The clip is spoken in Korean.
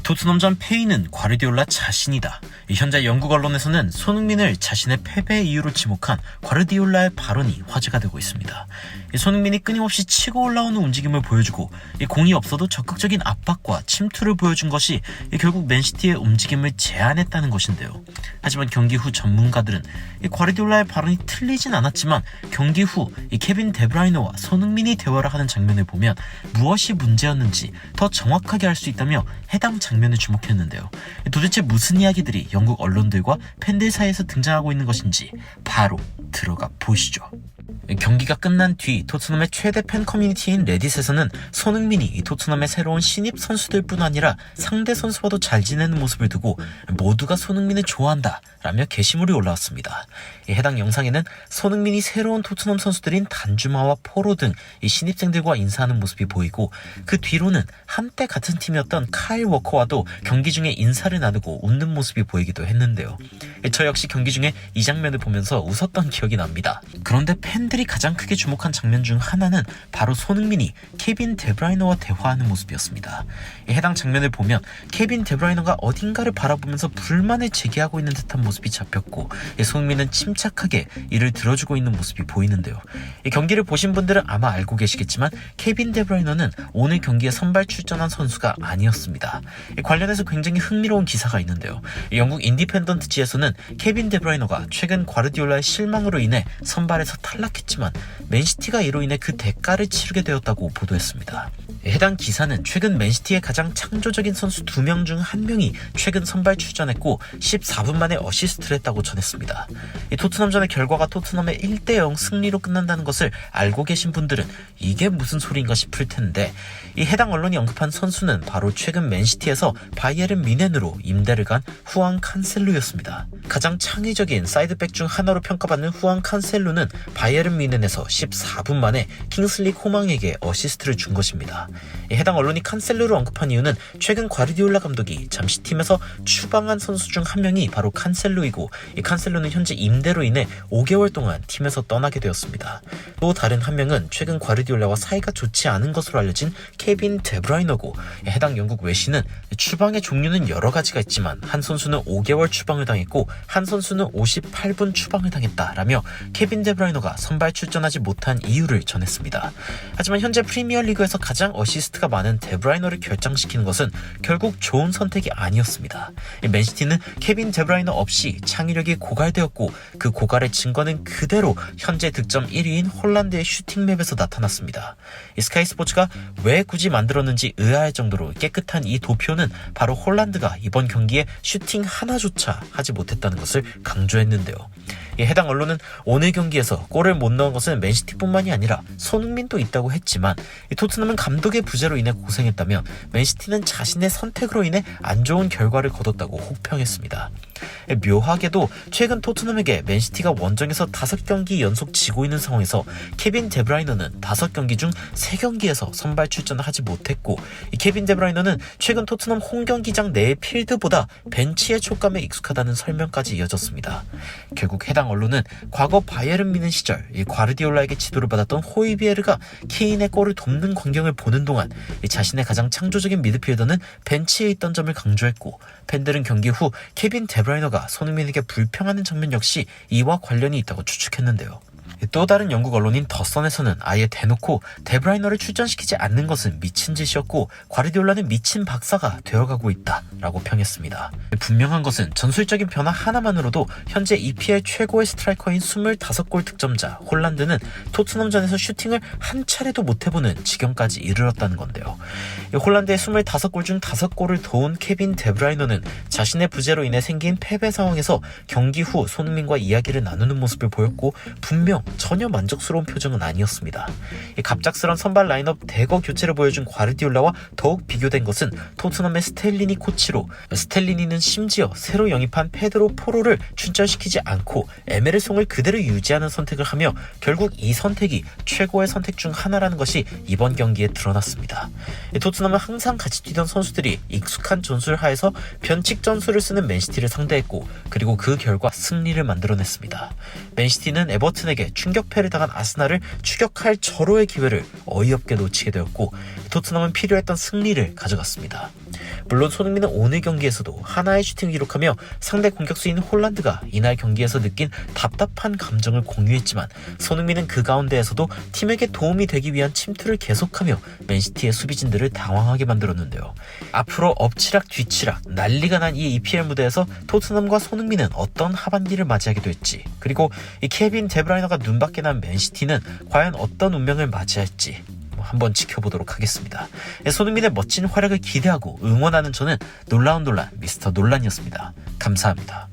토트넘전 패인은 과르디올라 자신이다. 현재 영국 언론에서는 손흥민을 자신의 패배 이유로 지목한 과르디올라의 발언이 화제가 되고 있습니다. 손흥민이 끊임없이 치고 올라오는 움직임을 보여주고 공이 없어도 적극적인 압박과 침투를 보여준 것이 결국 맨시티의 움직임을 제한했다는 것인데요. 하지만 경기 후 전문가들은 과르디올라의 발언이 틀리진 않았지만 경기 후 케빈 데브라이너와 손흥민이 대화를 하는 장면을 보면 무엇이 문제였는지 더 정확하게 알 수 있다며 해당 장면을 주목했는데요. 도대체 무슨 이야기들이 영국 언론들과 팬들 사이에서 등장하고 있는 것인지 바로 들어가 보시죠. 경기가 끝난 뒤 토트넘의 최대 팬 커뮤니티인 레딧에서는 손흥민이 토트넘의 새로운 신입 선수들뿐 아니라 상대 선수와도 잘 지내는 모습을 두고 모두가 손흥민을 좋아한다 라며 게시물이 올라왔습니다. 해당 영상에는 손흥민이 새로운 토트넘 선수들인 단주마와 포로 등 신입생들과 인사하는 모습이 보이고, 그 뒤로는 한때 같은 팀이었던 카일 워커와도 경기 중에 인사를 나누고 웃는 모습이 보이기도 했는데요. 저 역시 경기 중에 이 장면을 보면서 웃었던 기억이 납니다. 그런데 팬들이 가장 크게 주목한 장면 중 하나는 바로 손흥민이 케빈 데브라이너와 대화하는 모습이었습니다. 해당 장면을 보면 케빈 데브라이너가 어딘가를 바라보면서 불만을 제기하고 있는 듯한 모습이 잡혔고, 손흥민은 침착하게 이를 들어주고 있는 모습이 보이는데요. 경기를 보신 분들은 아마 알고 계시겠지만 케빈 데브라이너는 오늘 경기에 선발 출전한 선수가 아니었습니다. 관련해서 굉장히 흥미로운 기사가 있는데요. 영국 인디펜던트지에서는 케빈 데브라이너가 최근 과르디올라의 실망으로 인해 선발에서 탈락했지만 맨시티가 이로 인해 그 대가를 치르게 되었다고 보도했습니다. 해당 기사는 최근 맨시티의 가장 창조적인 선수 2명 중 1명이 최근 선발 출전했고 14분 만에 어시스트를 했다고 전했습니다. 토트넘전의 결과가 토트넘의 1대0 승리로 끝난다는 것을 알고 계신 분들은 이게 무슨 소리인가 싶을 텐데, 이 해당 언론이 언급한 선수는 바로 최근 맨시티에서 바이에른 뮌헨으로 임대를 간 후안 칸셀루였습니다. 가장 창의적인 사이드백 중 하나로 평가받는 후안 칸셀루는 바이에른 뮌헨에서 14분 만에 킹슬리 코망에게 어시스트를 준 것입니다. 해당 언론이 칸셀루를 언급한 이유는 최근 과르디올라 감독이 잠시 팀에서 추방한 선수 중 1명이 바로 칸셀루이고, 이 칸셀루는 현재 임대로 인해 5개월 동안 팀에서 떠나게 되었습니다. 또 다른 1명은 최근 과르디올라와 사이가 좋지 않은 것으로 알려진 케빈 데브라이너고, 해당 영국 외신은 추방의 종류는 여러 가지가 있지만 한 선수는 5개월 추방을 당했고 한 선수는 58분 추방을 당했다라며 케빈 데브라이너가 선발 출전하지 못한 이유를 전했습니다. 하지만 현재 프리미어리그에서 가장 어시스트가 많은 데브라이너를 결정시키는 것은 결국 좋은 선택이 아니었습니다. 맨시티는 케빈 데브라이너 없이 창의력이 고갈되었고, 그 고갈의 증거는 그대로 현재 득점 1위인 홀란드의 슈팅맵에서 나타났습니다. 스카이 스포츠가 왜 굳이 만들었는지 의아할 정도로 깨끗한 이 도표는 바로 홀란드가 이번 경기에 슈팅 하나조차 하지 못했다는 것을 강조했는데요. 해당 언론은 오늘 경기에서 골을 못 넣은 것은 맨시티뿐만이 아니라 손흥민도 있다고 했지만, 토트넘은 감독의 부재로 인해 고생했다며 맨시티는 자신의 선택으로 인해 안 좋은 결과를 거뒀다고 혹평했습니다. 묘하게도 최근 토트넘에게 맨시티가 원정에서 5경기 연속 지고 있는 상황에서 케빈 데브라이너는 5경기 중 3경기에서 선발 출전을 하지 못했고, 케빈 데브라이너는 최근 토트넘 홈경기장 내의 필드보다 벤치의 촉감에 익숙하다는 설명까지 이어졌습니다. 결국 해당 언론은 과거 바이에른 뮌헨 시절 과르디올라에게 지도를 받았던 호이비에르가 케인의 골을 돕는 광경을 보는 동안 자신의 가장 창조적인 미드필더는 벤치에 있던 점을 강조했고, 팬들은 경기 후 케빈 데브라이너가 손흥민에게 불평하는 장면 역시 이와 관련이 있다고 추측했는데요. 또 다른 영국 언론인 더선에서는 아예 대놓고 데브라이너를 출전시키지 않는 것은 미친 짓이었고 과르디올라는 미친 박사가 되어가고 있다라고 평했습니다. 분명한 것은 전술적인 변화 하나만으로도 현재 EPL 최고의 스트라이커인 25골 득점자 홀란드는 토트넘전에서 슈팅을 한 차례도 못해보는 지경까지 이르렀다는 건데요. 홀란드의 25골 중 5골을 도운 케빈 데브라이너는 자신의 부재로 인해 생긴 패배 상황에서 경기 후 손흥민과 이야기를 나누는 모습을 보였고, 분명 전혀 만족스러운 표정은 아니었습니다. 갑작스런 선발 라인업 대거 교체를 보여준 과르디올라와 더욱 비교된 것은 토트넘의 스텔리니 코치로, 스텔리니는 심지어 새로 영입한 페드로 포로를 출전시키지 않고 에메르송을 그대로 유지하는 선택을 하며 결국 이 선택이 최고의 선택 중 하나라는 것이 이번 경기에 드러났습니다. 토트넘은 항상 같이 뛰던 선수들이 익숙한 전술 하에서 변칙 전술을 쓰는 맨시티를 상대했고, 그리고 그 결과 승리를 만들어냈습니다. 맨시티는 에버튼에게 충격패를 당한 아스날을 추격할 절호의 기회를 어이없게 놓치게 되었고, 토트넘은 필요했던 승리를 가져갔습니다. 물론 손흥민은 오늘 경기에서도 하나의 슈팅을 기록하며 상대 공격수인 홀란드가 이날 경기에서 느낀 답답한 감정을 공유했지만 손흥민은 그 가운데에서도 팀에게 도움이 되기 위한 침투를 계속하며 맨시티의 수비진들을 당황하게 만들었는데요. 앞으로 엎치락 뒤치락 난리가 난 이 EPL 무대에서 토트넘과 손흥민은 어떤 하반기를 맞이하게 될지, 그리고 이 케빈 데브라이너가 눈밖에 난 맨시티는 과연 어떤 운명을 맞이할지 한번 지켜보도록 하겠습니다. 손흥민의 멋진 활약을 기대하고 응원하는 저는 놀라운 논란 미스터 논란이었습니다. 감사합니다.